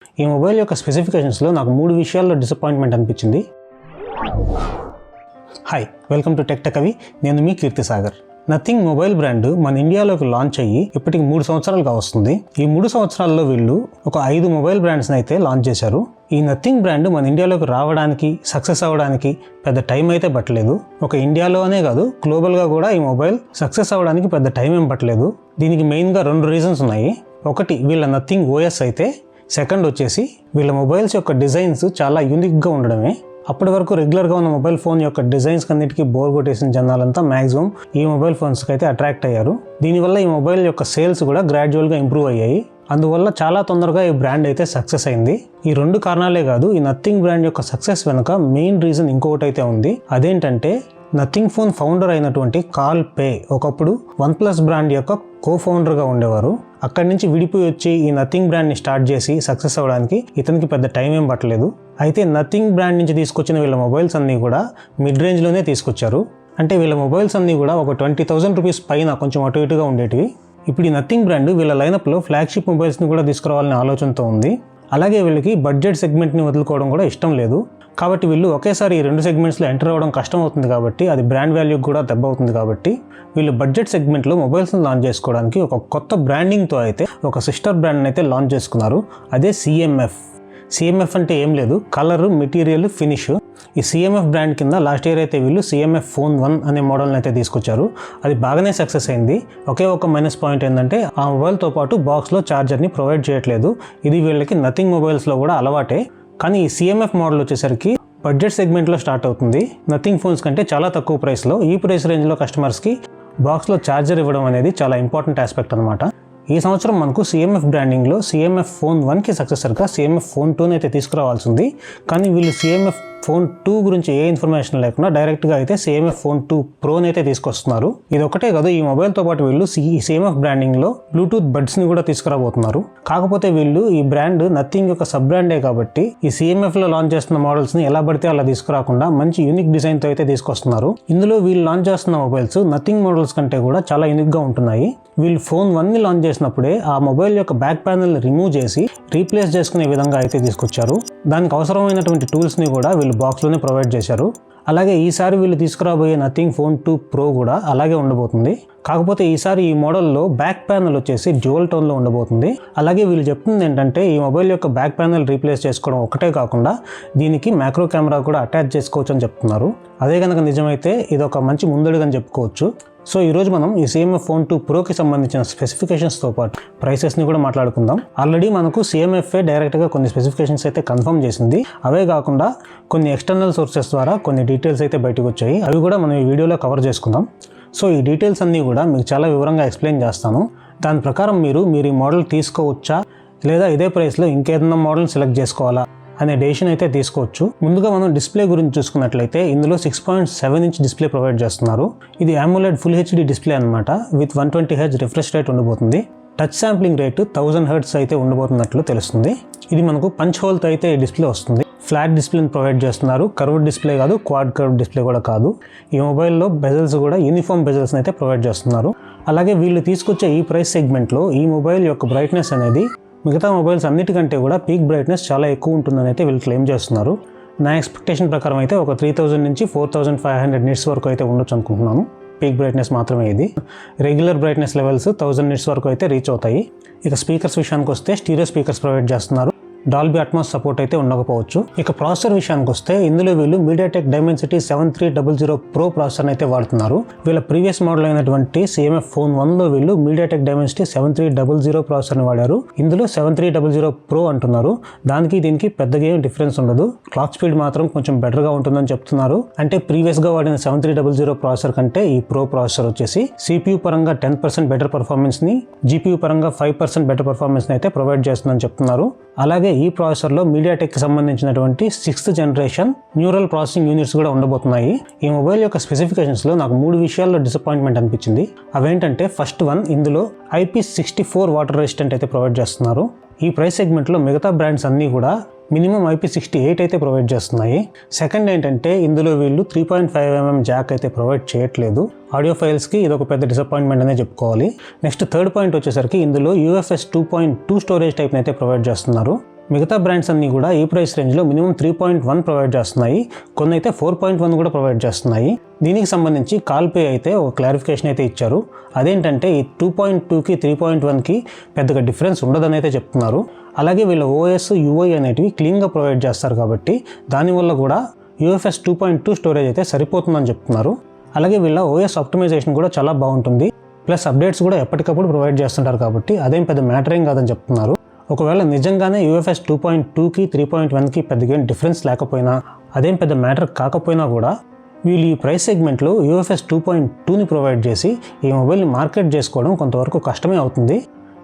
ఈ మొబైల్ యొక్క స్పెసిఫికేషన్స్లో నాకు 3 విషయాల్లో డిసప్పాయింట్మెంట్ అనిపించింది. హాయ్, వెల్కమ్ టు టెక్ కవి. నేను మీ కీర్తిసాగర్. నథింగ్ మొబైల్ బ్రాండ్ మన ఇండియాలోకి లాంచ్ అయ్యి ఇప్పటికి 3 సంవత్సరాలుగా వస్తుంది. ఈ 3 సంవత్సరాల్లో వీళ్ళు ఒక 5 మొబైల్ బ్రాండ్స్ని అయితే లాంచ్ చేశారు. ఈ నథింగ్ బ్రాండ్ మన ఇండియాలోకి రావడానికి, సక్సెస్ అవ్వడానికి పెద్ద టైం అయితే పట్టలేదు. ఒక ఇండియాలోనే కాదు, గ్లోబల్గా కూడా ఈ మొబైల్ సక్సెస్ అవ్వడానికి పెద్ద టైం ఏం పట్టలేదు. దీనికి మెయిన్గా 2 రీజన్స్ ఉన్నాయి. ఒకటి వీళ్ళ నథింగ్ ఓఎస్ అయితే, సెకండ్ వచ్చేసి వీళ్ళ మొబైల్స్ యొక్క డిజైన్స్ చాలా యూనిక్గా ఉండడమే. అప్పటి వరకు రెగ్యులర్గా ఉన్న మొబైల్ ఫోన్ యొక్క డిజైన్స్ అన్నిటికీ బోర్ కొట్టేసిన జనాలంతా మ్యాక్సిమం ఈ మొబైల్ ఫోన్స్కి అయితే అట్రాక్ట్ అయ్యారు. దీనివల్ల ఈ మొబైల్ యొక్క సేల్స్ కూడా గ్రాడ్యువల్గా ఇంప్రూవ్ అయ్యాయి. అందువల్ల చాలా తొందరగా ఈ బ్రాండ్ అయితే సక్సెస్ అయింది. ఈ 2 కారణాలే కాదు, ఈ నథింగ్ బ్రాండ్ యొక్క సక్సెస్ వెనుక మెయిన్ రీజన్ ఇంకొకటి అయితే ఉంది. అదేంటంటే నథింగ్ ఫోన్ ఫౌండర్ అయినటువంటి కార్ల్ పే ఒకప్పుడు OnePlus బ్రాండ్ యొక్క కో-ఫౌండర్గా ఉండేవారు. అక్కడి నుంచి విడిపోయి వచ్చి ఈ నథింగ్ బ్రాండ్ని స్టార్ట్ చేసి సక్సెస్ అవ్వడానికి ఇతనికి పెద్ద టైం ఏం పట్టలేదు. అయితే నథింగ్ బ్రాండ్ నుంచి తీసుకొచ్చిన వీళ్ళ మొబైల్స్ అన్నీ కూడా మిడ్ రేంజ్లోనే తీసుకొచ్చారు. అంటే వీళ్ళ మొబైల్స్ అన్నీ కూడా ఒక 20,000 రూపీస్ పైన కొంచెం అటు ఇటుగా ఉండేటివి. ఇప్పుడు ఈ నథింగ్ బ్రాండ్ వీళ్ళ లైనప్లో ఫ్లాగ్షిప్ మొబైల్స్ని కూడా తీసుకురావాలనే ఆలోచనతో ఉంది. అలాగే వీళ్ళకి బడ్జెట్ సెగ్మెంట్ని వదులుకోవడం కూడా ఇష్టం లేదు. కాబట్టి వీళ్ళు ఒకేసారి ఈ 2 సెగ్మెంట్స్లో ఎంటర్ అవ్వడం కష్టం అవుతుంది కాబట్టి అది బ్రాండ్ వాల్యూకి కూడా దెబ్బ అవుతుంది. కాబట్టి వీళ్ళు బడ్జెట్ సెగ్మెంట్లో మొబైల్స్ని లాంచ్ చేసుకోవడానికి ఒక కొత్త బ్రాండింగ్తో అయితే ఒక సిస్టర్ బ్రాండ్ని అయితే లాంచ్ చేసుకున్నారు. అదే సిఎంఎఫ్ అంటే ఏం లేదు, కలర్, మెటీరియల్, ఫినిష్. ఈ సిఎంఎఫ్ బ్రాండ్ కింద లాస్ట్ ఇయర్ అయితే వీళ్ళు సిఎంఎఫ్ ఫోన్ 1 అనే మోడల్ని అయితే తీసుకొచ్చారు. అది బాగానే సక్సెస్ అయింది. ఒకే ఒక మైనస్ పాయింట్ ఏంటంటే ఆ మొబైల్తో పాటు బాక్స్లో ఛార్జర్ని ప్రొవైడ్ చేయట్లేదు. ఇది వీళ్ళకి నథింగ్ మొబైల్స్లో కూడా అలవాటే. కానీ ఈ సిఎంఎఫ్ మోడల్ వచ్చేసరికి బడ్జెట్ సెగ్మెంట్లో స్టార్ట్ అవుతుంది. నథింగ్ ఫోన్స్ కంటే చాలా తక్కువ ప్రైస్లో, ఈ ప్రైస్ రేంజ్లో కస్టమర్స్కి బాక్స్లో ఛార్జర్ ఇవ్వడం అనేది చాలా ఇంపార్టెంట్ ఆస్పెక్ట్ అనమాట. ఈ సంవత్సరం మనకు సిఎంఎఫ్ బ్రాండింగ్లో సిఎంఎఫ్ ఫోన్ 1కి సక్సెసర్గా సిఎంఎఫ్ ఫోన్ 2 అయితే తీసుకురావాల్సి ఉంది. కానీ వీళ్ళు సిఎంఎఫ్ ఫోన్ 2 గురించి ఏ ఇన్ఫర్మేషన్ లేకుండా డైరెక్ట్గా అయితే సిఎంఎఫ్ ఫోన్ 2 ప్రోని అయితే తీసుకొస్తున్నారు. ఇది ఒకటే కాదు, ఈ మొబైల్తో పాటు వీళ్ళు సిఎంఎఫ్ బ్రాండింగ్లో బ్లూటూత్ బడ్స్ని కూడా తీసుకురాబోతున్నారు. కాకపోతే వీళ్ళు ఈ బ్రాండ్ నథింగ్ యొక్క సబ్ బ్రాండే కాబట్టి ఈ సిఎంఎఫ్లో లాంచ్ చేస్తున్న మోడల్స్ని ఎలా పడితే అలా తీసుకురాకుండా మంచి యూనిక్ డిజైన్తో అయితే తీసుకొస్తున్నారు. ఇందులో వీళ్ళు లాంచ్ చేస్తున్న మొబైల్స్ నథింగ్ మోడల్స్ కంటే కూడా చాలా యూనిక్గా ఉంటున్నాయి. వీళ్ళు ఫోన్ 1ని లాంచ్ చేసినప్పుడే ఆ మొబైల్ యొక్క బ్యాక్ ప్యానెల్ రిమూవ్ చేసి రీప్లేస్ చేసుకునే విధంగా అయితే తీసుకొచ్చారు. దానికి అవసరమైనటువంటి టూల్స్ని కూడా వీళ్ళు బాక్స్లోనే ప్రొవైడ్ చేశారు. అలాగే ఈసారి వీళ్ళు తీసుకురాబోయే నథింగ్ ఫోన్ 2 ప్రో కూడా అలాగే ఉండబోతుంది. కాకపోతే ఈసారి ఈ మోడల్లో బ్యాక్ ప్యానెల్ వచ్చేసి డ్యూయల్ టోన్లో ఉండబోతుంది. అలాగే వీళ్ళు చెప్తుంది ఏంటంటే ఈ మొబైల్ యొక్క బ్యాక్ ప్యానెల్ రీప్లేస్ చేసుకోవడం ఒకటే కాకుండా దీనికి మ్యాక్రో కెమెరా కూడా అటాచ్ చేసుకోవచ్చు అని చెప్తున్నారు. అదే కనుక నిజమైతే ఇది ఒక మంచి ముందడుగని చెప్పుకోవచ్చు. సో ఈరోజు మనం ఈ సిఎంఎఫ్ ఫోన్ 2 ప్రోకి సంబంధించిన స్పెసిఫికేషన్స్తో పాటు ప్రైసెస్ని కూడా మాట్లాడుకుందాం. ఆల్రెడీ మనకు సిఎంఎఫ్ఏ డైరెక్ట్గా కొన్ని స్పెసిఫికేషన్స్ అయితే కన్ఫర్మ్ చేసింది. అవే కాకుండా కొన్ని ఎక్స్టర్నల్ సోర్సెస్ ద్వారా కొన్ని డీటెయిల్స్ అయితే బయటకు వచ్చాయి. అవి కూడా మనం ఈ వీడియోలో కవర్ చేసుకుందాం. సో ఈ డీటెయిల్స్ అన్నీ కూడా మీకు చాలా వివరంగా ఎక్స్ప్లెయిన్ చేస్తాను. దాని ప్రకారం మీరు ఈ మోడల్ తీసుకోవచ్చా లేదా ఇదే ప్రైస్లో ఇంకేదన్నా మోడల్ సెలెక్ట్ చేసుకోవాలా అనే డెసిషన్ అయితే తీసుకోవచ్చు. ముందుగా మనం డిస్ప్లే గురించి చూసుకున్నట్లయితే ఇందులో 6.7 ఇంచ్ డిస్ప్లే ప్రొవైడ్ చేస్తున్నారు. ఇది AMOLED ఫుల్ హెచ్డి డిస్ప్లే అనమాట. విత్ 120 Hz రిఫ్రెష్ రేట్ ఉండబోతుంది. టచ్ శాంప్లింగ్ రేటు 1000 Hz అయితే ఉండబోతున్నట్లు తెలుస్తుంది. ఇది మనకు పంచ్ హోల్తో అయితే ఈ డిస్ప్లే వస్తుంది. ఫ్లాట్ డిస్ప్లేని ప్రొవైడ్ చేస్తున్నారు. కర్వ్డ్ డిస్ప్లే కాదు, క్వాడ్ కర్వ్ డిస్ప్లే కూడా కాదు. ఈ మొబైల్లో బెజల్స్ కూడా యూనిఫామ్ బెజల్స్ అయితే ప్రొవైడ్ చేస్తున్నారు. అలాగే వీళ్ళు తీసుకొచ్చే ఈ ప్రైస్ సెగ్మెంట్లో ఈ మొబైల్ యొక్క బ్రైట్నెస్ అనేది మిగతా మొబైల్స్ అన్నిటికంటే కూడా పీక్ బ్రైట్నెస్ చాలా ఎక్కువ ఉంటుందని అయితే వీళ్ళు క్లెయిమ్ చేస్తున్నారు. నా ఎక్స్పెక్టేషన్ ప్రకారం అయితే ఒక 3000 నుంచి 4500 నిట్స్ వరకు అయితే ఉండొచ్చు అనుకుంటున్నాను. పీక్ బ్రైట్నెస్ మాత్రమే ఇది. రెగ్యులర్ బ్రైట్నెస్ లెవెల్స్ 1000 నిట్స్ వరకు అయితే రీచ్ అవుతాయి. ఇక స్పీకర్స్ విషయానికి వస్తే స్టీరియో స్పీకర్స్ ప్రొవైడ్ చేస్తున్నారు. డాల్బీ అట్మాస్ సపోర్ట్ అయితే ఉండకపోవచ్చు. ఇక ప్రాసెసర్ విషయానికి వస్తే ఇందులో వీళ్ళు MediaTek Dimensity 7300 Pro ప్రాసెసర్ని అయితే వాడుతున్నారు. వీళ్ళ ప్రీవియస్ మోడల్ అయినటువంటి సిఎంఎఫ్ ఫోన్ 1లో వీళ్ళు MediaTek Dimensity 7300 ప్రాసెసర్ని వాడారు. ఇందులో 7300 Pro అంటున్నారు. దానికి దీనికి పెద్దగా ఏం డిఫరెన్స్ ఉండదు. క్లాక్ స్పీడ్ మాత్రం కొంచెం బెటర్గా ఉంటుందని చెప్తున్నారు. అంటే ప్రీవియస్గా వాడిన 7300 ప్రాసెసర్ కంటే ఈ ప్రో ప్రాసెసర్ వచ్చేసి CPU పరంగా 10% బెటర్ పర్ఫార్మెన్స్ని, GPU పరంగా 5% బెటర్ పర్ఫార్మెన్స్ని అయితే ప్రొవైడ్ చేస్తుందని చెప్తున్నారు. అలాగే ఈ ప్రాసెసర్లో MediaTekకి సంబంధించినటువంటి 6th generation neural processing units కూడా ఉండబోతున్నాయి. ఈ మొబైల్ యొక్క స్పెసిఫికేషన్స్లో నాకు 3 విషయాల్లో డిసప్పాయింట్మెంట్ అనిపించింది. అవేంటంటే ఫస్ట్ వన్, ఇందులో IP64 వాటర్ రెసిస్టెంట్ అయితే ప్రొవైడ్ చేస్తున్నారు. ఈ ప్రైస్ సెగ్మెంట్లో మిగతా బ్రాండ్స్ అన్నీ కూడా మినిమం IP68 అయితే ప్రొవైడ్ చేస్తున్నాయి. సెకండ్ ఏంటంటే ఇందులో వీళ్ళు 3.5mm జాక్ అయితే ప్రొవైడ్ చేయట్లేదు. ఆడియో ఫైల్స్కి ఇది ఒక పెద్ద డిసప్పాయింట్మెంట్ అనే చెప్పుకోవాలి. నెక్స్ట్ థర్డ్ పాయింట్ వచ్చేసరికి ఇందులో UFS 2.2 స్టోరేజ్ టైప్ని అయితే ప్రొవైడ్ చేస్తున్నారు. మిగతా బ్రాండ్స్ అన్నీ కూడా ఈ ప్రైస్ రేంజ్లో మినిమం 3.1 ప్రొవైడ్ చేస్తున్నాయి, కొన్ని అయితే 4.1 కూడా ప్రొవైడ్ చేస్తున్నాయి. దీనికి సంబంధించి కాల్పే అయితే ఒక క్లారిఫికేషన్ అయితే ఇచ్చారు. అదేంటంటే ఈ 2.2కి 3.1కి పెద్దగా డిఫరెన్స్ ఉండదని అయితే చెప్తున్నారు. అలాగే వీళ్ళ ఓఎస్ యూఐ అనేటివి క్లీన్గా ప్రొవైడ్ చేస్తారు కాబట్టి దానివల్ల కూడా UFS 2.2 స్టోరేజ్ అయితే సరిపోతుందని చెప్తున్నారు. అలాగే వీళ్ళ ఓఎస్ ఆప్టిమైజేషన్ కూడా చాలా బాగుంటుంది, ప్లస్ అప్డేట్స్ కూడా ఎప్పటికప్పుడు ప్రొవైడ్ చేస్తుంటారు కాబట్టి అదేం పెద్ద మ్యాటర్ ఏం కాదని చెప్తున్నారు. ఒకవేళ నిజంగానే UFS 2.2కి 3.1కి పెద్దగా డిఫరెన్స్ లేకపోయినా, అదేం పెద్ద మ్యాటర్ కాకపోయినా కూడా వీళ్ళు ఈ ప్రైస్ సెగ్మెంట్లో UFS 2.2ని ప్రొవైడ్ చేసి ఈ మొబైల్ని మార్కెట్ చేసుకోవడం కొంతవరకు కష్టమే అవుతుంది.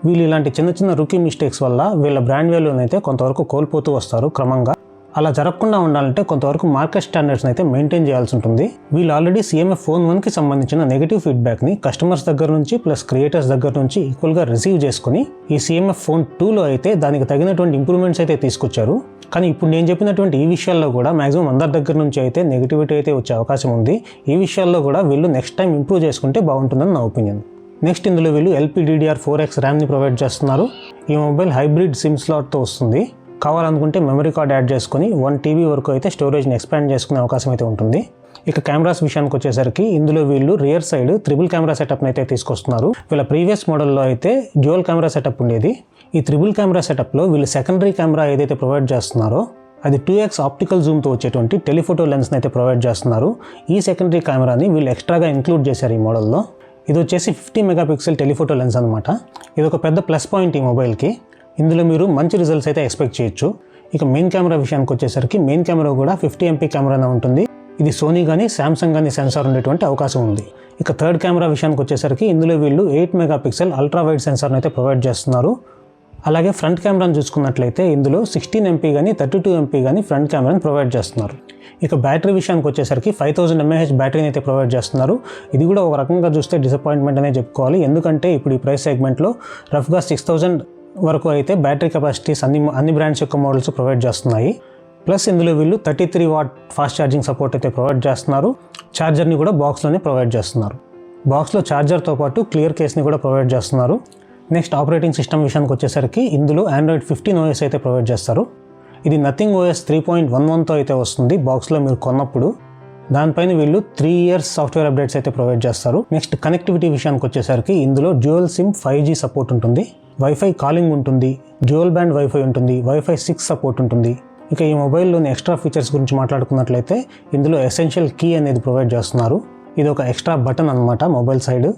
వీళ్ళు ఇలాంటి చిన్న చిన్న రూకీ మిస్టేక్స్ వల్ల వీళ్ళ బ్రాండ్ వాల్యూని అయితే కొంతవరకు కోల్పోతూ వస్తారు క్రమంగా. అలా జరగకుండా ఉండాలంటే కొంతవరకు మార్కెట్ స్టాండర్డ్స్ని అయితే మెయింటైన్ చేయాల్సి ఉంటుంది. వీళ్ళు ఆల్రెడీ CMF Phone 1కి సంబంధించిన నెగిటివ్ ఫీడ్బ్యాక్ని కస్టమర్స్ దగ్గర నుంచి ప్లస్ క్రియేటర్స్ దగ్గర నుంచి ఈక్వల్గా రిసీవ్ చేసుకుని ఈ CMF Phone 2లో అయితే దానికి తగినటువంటి ఇంప్రూవ్మెంట్స్ అయితే తీసుకొచ్చారు. కానీ ఇప్పుడు నేను చెప్పినటువంటి ఈ విషయాల్లో కూడా మాక్సిమం అందరి దగ్గర నుంచి అయితే నెగిటివిటీ అయితే వచ్చే అవకాశం ఉంది. ఈ విషయాల్లో కూడా వీళ్ళు నెక్స్ట్ టైం ఇంప్రూవ్ చేసుకుంటే బాగుంటుందని నా ఒపీనియన్. నెక్స్ట్ ఇందులో వీళ్ళు LPDDR4X ర్యామ్ని ప్రొవైడ్ చేస్తున్నారు. ఈ మొబైల్ హైబ్రిడ్ సిమ్ స్లాట్తో వస్తుంది. కావాలనుకుంటే మెమరీ కార్డ్ యాడ్ చేసుకుని 1 TB వరకు అయితే స్టోరేజ్ని ఎక్స్పాండ్ చేసుకునే అవకాశం అయితే ఉంటుంది. ఇక కెమెరాస్ విషయానికి వచ్చేసరికి ఇందులో వీళ్ళు రియర్ సైడ్ ట్రిపుల్ కెమెరా సెటప్ని అయితే తీసుకొస్తున్నారు. వీళ్ళ ప్రీవియస్ మోడల్లో అయితే డ్యూయల్ కెమెరా సెటప్ ఉండేది. ఈ ట్రిపుల్ కెమెరా సెటప్లో వీళ్ళు సెకండరీ కెమెరా ఏదైతే ప్రొవైడ్ చేస్తున్నారో అది 2x ఆప్టికల్ జూమ్తో వచ్చేటువంటి టెలిఫోటో లెన్స్ని అయితే ప్రొవైడ్ చేస్తున్నారు. ఈ సెకండరీ కెమెరాని వీళ్ళు ఎక్స్ట్రాగా ఇంక్లూడ్ చేశారు ఈ మోడల్లో. ఇది వచ్చేసి 50 మెగాపిక్సెల్ టెలిఫోటో లెన్స్ అనమాట. ఇది ఒక పెద్ద ప్లస్ పాయింట్ ఈ మొబైల్కి. ఇందులో మీరు మంచి రిజల్ట్స్ అయితే ఎక్స్పెక్ట్ చేయొచ్చు. ఇక మెయిన్ కెమెరా విషయానికి వచ్చేసరికి మెయిన్ కెమెరా కూడా 50 MP కెమెరానే ఉంటుంది. ఇది సోనీ కానీ శాంసంగ్ కానీ సెన్సార్ ఉండేటువంటి అవకాశం ఉంది. ఇక థర్డ్ కెమెరా విషయానికి వచ్చేసరికి ఇందులో వీళ్ళు 8 మెగాపిక్సెల్ అల్ట్రా వైడ్ సెన్సార్ని అయితే ప్రొవైడ్ చేస్తున్నారు. అలాగే ఫ్రంట్ కెమెరాను చూసుకున్నట్లయితే ఇందులో 16 MP కానీ 32 MP కానీ ఫ్రంట్ కెమెరాని ప్రొవైడ్ చేస్తున్నారు. ఇక బ్యాటరీ విషయానికి వచ్చేసరికి 5000 mAh బ్యాటరీని అయితే ప్రొవైడ్ చేస్తున్నారు. ఇది కూడా ఒక రకంగా చూస్తే డిసప్పాయింట్మెంట్ అనే చెప్పుకోవాలి. ఎందుకంటే ఇప్పుడు ఈ ప్రైస్ సెగ్మెంట్లో రఫ్గా 6000 వరకు అయితే బ్యాటరీ కెపాసిటీస్ అన్ని బ్రాండ్స్ యొక్క మోడల్స్ ప్రొవైడ్ చేస్తున్నాయి. ప్లస్ ఇందులో వీళ్ళు 33 వాట్ ఫాస్ట్ ఛార్జింగ్ సపోర్ట్ అయితే ప్రొవైడ్ చేస్తున్నారు. ఛార్జర్ని కూడా బాక్స్లోనే ప్రొవైడ్ చేస్తున్నారు. బాక్స్లో ఛార్జర్తో పాటు క్లియర్ కేస్ని కూడా ప్రొవైడ్ చేస్తున్నారు. నెక్స్ట్ ఆపరేటింగ్ సిస్టమ్ విషయానికి వచ్చేసరికి ఇందులో Android 15 OS అయితే ప్రొవైడ్ చేస్తారు. ఇది Nothing OS 3.11తో అయితే వస్తుంది బాక్స్లో మీరు కొన్నప్పుడు. దానిపైన వీళ్ళు 3 years సాఫ్ట్వేర్ అప్డేట్స్ అయితే ప్రొవైడ్ చేస్తారు. నెక్స్ట్ కనెక్టివిటీ విషయానికి వచ్చేసరికి ఇందులో డ్యూయల్ సిమ్ 5G సపోర్ట్ ఉంటుంది, వైఫై కాలింగ్ ఉంటుంది, డ్యూయల్ బ్యాండ్ వైఫై ఉంటుంది, వైఫై 6 సపోర్ట్ ఉంటుంది. ఇక ఈ మొబైల్లోని ఎక్స్ట్రా ఫీచర్స్ గురించి మాట్లాడుకున్నట్లయితే ఇందులో ఎసెన్షియల్ కీ అనేది ప్రొవైడ్ చేస్తున్నారు. ఇది ఒక ఎక్స్ట్రా బటన్ అనమాట మొబైల్ సైడ్.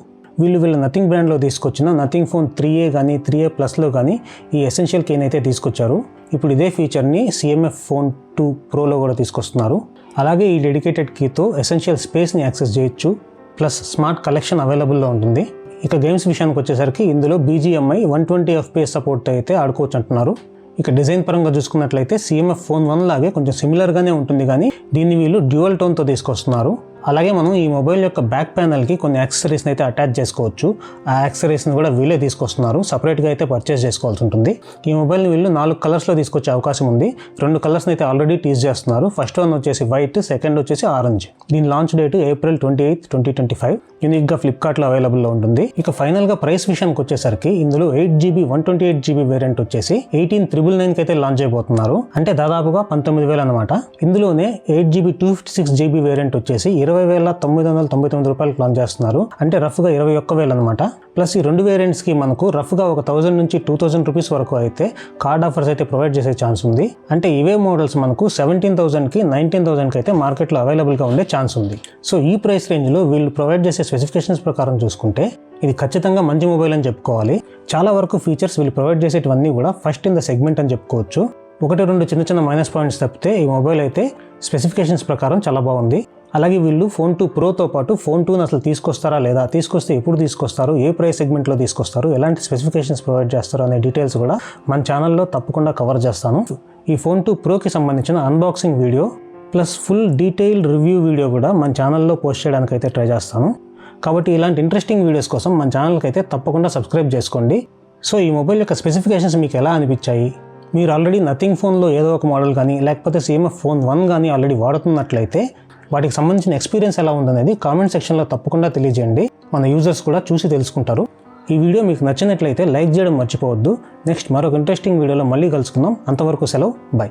వీళ్ళ నథింగ్ బ్రాండ్లో తీసుకొచ్చిన నథింగ్ ఫోన్ 3A కానీ 3A ప్లస్లో కానీ ఈ ఎసెన్షియల్ కీని అయితే తీసుకొచ్చారు. ఇప్పుడు ఇదే ఫీచర్ని CMF Phone 2 Proలో కూడా తీసుకొస్తున్నారు. అలాగే ఈ డెడికేటెడ్ కీతో ఎసెన్షియల్ స్పేస్ని యాక్సెస్ చేయొచ్చు, ప్లస్ స్మార్ట్ కలెక్షన్ అవైలబుల్లో ఉంటుంది. ఇక గేమ్స్ విషయానికి వచ్చేసరికి ఇందులో BGMI 120 FPS సపోర్ట్ అయితే ఆడుకోవచ్చు అంటున్నారు. ఇక డిజైన్ పరంగా చూసుకున్నట్లయితే CMF Phone 1 లాగే కొంచెం సిమిలర్గానే ఉంటుంది, కానీ దీన్ని వీళ్ళు డ్యూయల్ టోన్తో తీసుకొస్తున్నారు. అలాగే మనం ఈ మొబైల్ యొక్క బ్యాక్ ప్యానల్కి కొన్ని యాక్సెసరీస్ని అయితే అటాచ్ చేసుకోవచ్చు. ఆ యాక్సెసరీస్ని కూడా వీళ్ళే తీసుకొస్తున్నారు, సపరేట్గా అయితే పర్చేస్ చేసుకోవాల్సి ఉంటుంది. ఈ మొబైల్ని వీళ్ళు 4 కలర్స్లో తీసుకొచ్చే అవకాశం ఉంది. 2 కలర్స్ని అయితే ఆల్రెడీ టీజ్ చేస్తున్నారు. ఫస్ట్ వన్ వచ్చేసి వైట్, సెకండ్ వచ్చేసి ఆరెంజ్. దీని లాంచ్ డేట్ April 28, 2025. యూనిక్గా ఫ్లిప్కార్ట్లో అవైలబుల్లో ఉంటుంది. ఇక ఫైనల్గా ప్రైస్ విషయానికి వచ్చేసరికి ఇందులో 8GB 128GB వేరియంట్ వచ్చేసి 18,999కి అయితే లాంచ్ అయిపోతున్నారు. అంటే దాదాపుగా 19,000 అనమాట. ఇందులోనే 8GB 256GB వేరియంట్ వచ్చేసి 20,999 రూపాయలకు లాంచ్ చేస్తున్నారు. అంటే రఫ్గా 21,000 అనమాట. ప్లస్ ఈ 2 వేరియంట్స్కి మనకు రఫ్గా ఒక 1000 నుంచి 2000 రూపీస్ వరకు అయితే కార్డ్ ఆఫర్స్ అయితే ప్రొవైడ్ చేసే ఛాన్స్ ఉంది. అంటే ఇవే మోడల్స్ మనకు 17,000కి 19,000కి అయితే మార్కెట్లో అవైలబుల్గా ఉండే ఛాన్స్ ఉంది. సో ఈ ప్రైస్ రేంజ్లో వీళ్ళు ప్రొవైడ్ చేసే స్పెసిఫికేషన్స్ ప్రకారం చూసుకుంటే ఇది ఖచ్చితంగా మంచి మొబైల్ అని చెప్పుకోవాలి. చాలా వరకు ఫీచర్స్ వీళ్ళు ప్రొవైడ్ చేసేటివన్నీ కూడా ఫస్ట్ ఇన్ ద సెగ్మెంట్ అని చెప్పుకోవచ్చు. 1-2 చిన్న మైనస్ పాయింట్స్ తప్పితే ఈ మొబైల్ అయితే స్పెసిఫికేషన్స్ ప్రకారం చాలా బాగుంది. అలాగే వీళ్ళు Phone 2 Proతో పాటు Phone 2ని అసలు తీసుకొస్తారా లేదా, తీసుకొస్తే ఎప్పుడు తీసుకొస్తారు, ఏ ప్రైస్ సెగ్మెంట్లో తీసుకొస్తారు, ఎలాంటి స్పెసిఫికేషన్స్ ప్రొవైడ్ చేస్తారు అనే డీటెయిల్స్ కూడా మన ఛానల్లో తప్పకుండా కవర్ చేస్తాను. ఈ Phone 2 Proకి సంబంధించిన unboxing video plus full detailed review video కూడా మన ఛానల్లో పోస్ట్ చేయడానికి అయితే ట్రై చేస్తాను. కాబట్టి ఇలాంటి ఇంట్రెస్టింగ్ వీడియోస్ కోసం మన ఛానల్కి అయితే తప్పకుండా సబ్స్క్రైబ్ చేసుకోండి. సో ఈ మొబైల్ యొక్క స్పెసిఫికేషన్స్ మీకు ఎలా అనిపించాయి? మీరు ఆల్రెడీ నథింగ్ ఫోన్లో ఏదో ఒక మోడల్ కానీ లేకపోతే CMF Phone 1 కానీ ఆల్రెడీ వాడుతున్నట్లయితే వాటికి సంబంధించిన ఎక్స్పీరియన్స్ ఎలా ఉందనేది కామెంట్ సెక్షన్లో తప్పకుండా తెలియజేయండి. మన యూజర్స్ కూడా చూసి తెలుసుకుంటారు. ఈ వీడియో మీకు నచ్చినట్లయితే లైక్ చేయడం మర్చిపోవద్దు. నెక్స్ట్ మరొక ఇంట్రెస్టింగ్ వీడియోలో మళ్ళీ కలుసుకుందాం. అంతవరకు సెలవు. బై.